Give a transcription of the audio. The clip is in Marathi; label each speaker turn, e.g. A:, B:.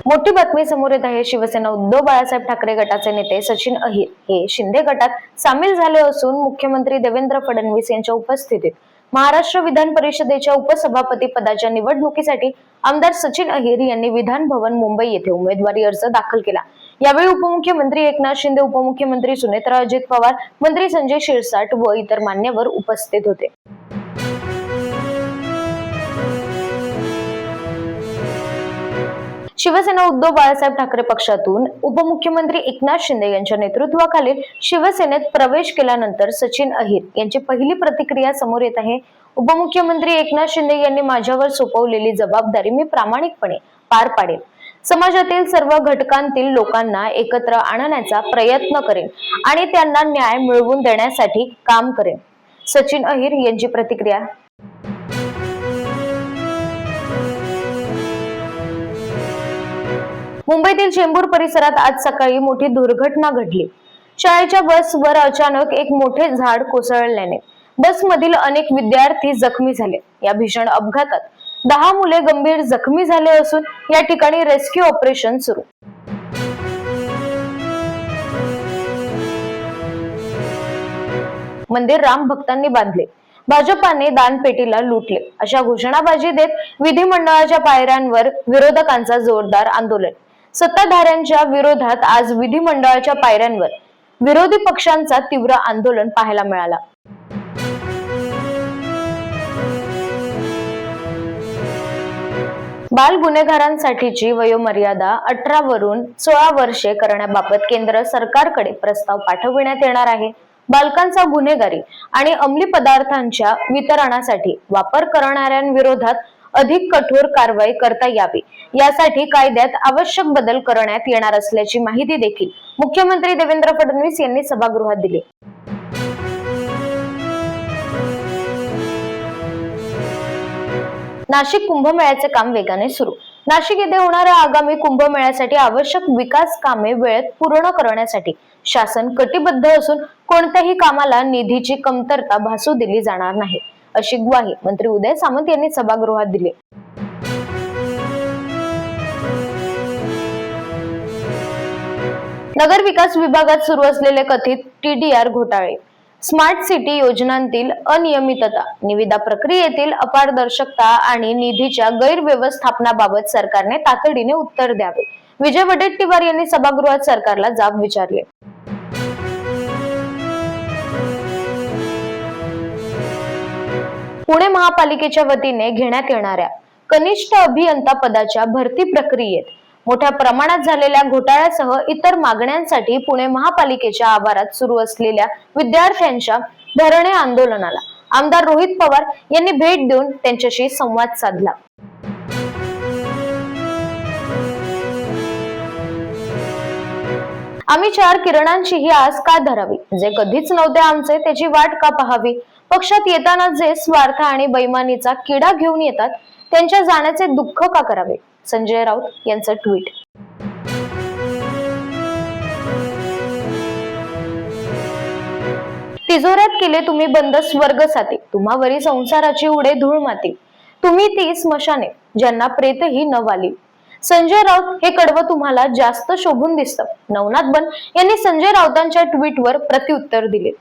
A: मोठी बातमी समोर येत आहे। शिवसेना उद्धव बाळासाहेब ठाकरे गटाचे नेते सचिन अहिर हे शिंदे गटात सामील झाले असून मुख्यमंत्री देवेंद्र फडणवीस यांच्या उपस्थितीत महाराष्ट्र विधान परिषदेच्या उपसभापती पदाच्या निवडणुकीसाठी आमदार सचिन अहिर यांनी विधान भवन मुंबई येथे उमेदवारी अर्ज दाखल केला। यावेळी उपमुख्यमंत्री एकनाथ शिंदे, उपमुख्यमंत्री सुनेत्रा अजित पवार, मंत्री संजय शिरसाट व इतर मान्यवर उपस्थित होते। शिवसेना उद्धव बाळासाहेब ठाकरे पक्षातून उपमुख्यमंत्री एकनाथ शिंदे यांच्या नेतृत्वाखालील शिवसेनेत प्रवेश केल्यानंतर सचिन अहिर यांची पहिली प्रतिक्रिया समोर येत आहे। उपमुख्यमंत्री एकनाथ शिंदे यांनी माझ्यावर सोपवलेली जबाबदारी मी प्रामाणिकपणे पार पाडेल। समाजातील सर्व घटकांतील लोकांना एकत्र आणण्याचा प्रयत्न करेन आणि त्यांना न्याय मिळवून देण्यासाठी काम करेन। सचिन अहिर यांची प्रतिक्रिया। मुंबईतील चेंबूर परिसरात आज सकाळी मोठी दुर्घटना घडली। शाळेच्या बसवर अचानक एक मोठे झाड कोसळल्याने बसमधील अनेक विद्यार्थी जखमी झाले। या भीषण अपघातात 10 मुले गंभीर जखमी झाले असून या ठिकाणी रेस्क्यू ऑपरेशन सुरू। मंदिर राम भक्तांनी बांधले, भाजपाने दानपेटीला लुटले, अशा घोषणाबाजी देत विधिमंडळाच्या पायऱ्यांवर विरोधकांचा जोरदार आंदोलन। सत्ताधाऱ्यांच्या विरोधात आज विधिमंडळाच्या पायऱ्यांवर विरोधी पक्षांचा तीव्र आंदोलन पाहायला मिळाला। बाल गुन्हेगारांसाठीची वयोमर्यादा 18 वरून 16 वर्षे करण्याबाबत केंद्र सरकारकडे प्रस्ताव पाठविण्यात येणार आहे। बालकांचा गुन्हेगारी आणि अंमली पदार्थांच्या वितरणासाठी वापर करणाऱ्यांविरोधात अधिक कठोर कारवाई करता यावी यासाठी कायद्यात आवश्यक बदल करण्यात येणार असल्याची माहिती देखील मुख्यमंत्री देवेंद्र फडणवीस यांनी सभागृहात दिली। नाशिक कुंभमेळ्याचे काम वेगाने सुरू। नाशिक येथे होणाऱ्या आगामी कुंभमेळ्यासाठी आवश्यक विकास कामे वेळेत पूर्ण करण्यासाठी शासन कटिबद्ध असून कोणत्याही कामाला निधीची कमतरता भासू दिली जाणार नाही, अशी ग्वाही मंत्री उदय सामंत यांनी सभागृहात दिली। नगर विकास विभागात सुरू असलेले कथित TDR घोटाळे, स्मार्ट सिटी योजनांतील अनियमितता, निविदा प्रक्रियेतील अपारदर्शकता आणि निधीच्या गैरव्यवस्थापनाबाबत सरकारने तातडीने उत्तर द्यावे, विजय वडेट्टीवार यांनी सभागृहात सरकारला जाब विचारले। पुणे महापालिकेच्या वतीने घेण्यात येणाऱ्या कनिष्ठ अभियंता पदाच्या भरती प्रक्रियेत मोठ्या प्रमाणात झालेल्या घोटाळ्यासह इतर मागण्यांसाठी पुणे महापालिकेच्या आवारात सुरू असलेल्या विद्यार्थ्यांच्या धरणे आंदोलनाला आमदार रोहित पवार यांनी भेट देऊन त्यांच्याशी संवाद साधला। आम्ही 4 किरणांचीही आस का धरावी, जे कधीच नव्हते आमचे त्याची वाट का पाहावी, पक्षात येताना जे स्वार्थ आणि बैमानीचा किडा घेऊन येतात त्यांच्या जाण्याचे दुःख का करावे, संजय राऊत यांचं ट्विट। तिजोऱ्यात केले तुम्ही बंद स्वर्ग साथी, तुम्हावरी संसाराची उडे धूळ माती, तुम्ही ती स्मशाने ज्यांना प्रेतही न वाली। संजय राऊत हे कडवं तुम्हाला जास्त शोभून दिसतं, नवनाथ बन यांनी संजय राऊतांच्या ट्विटवर प्रत्युत्तर दिले।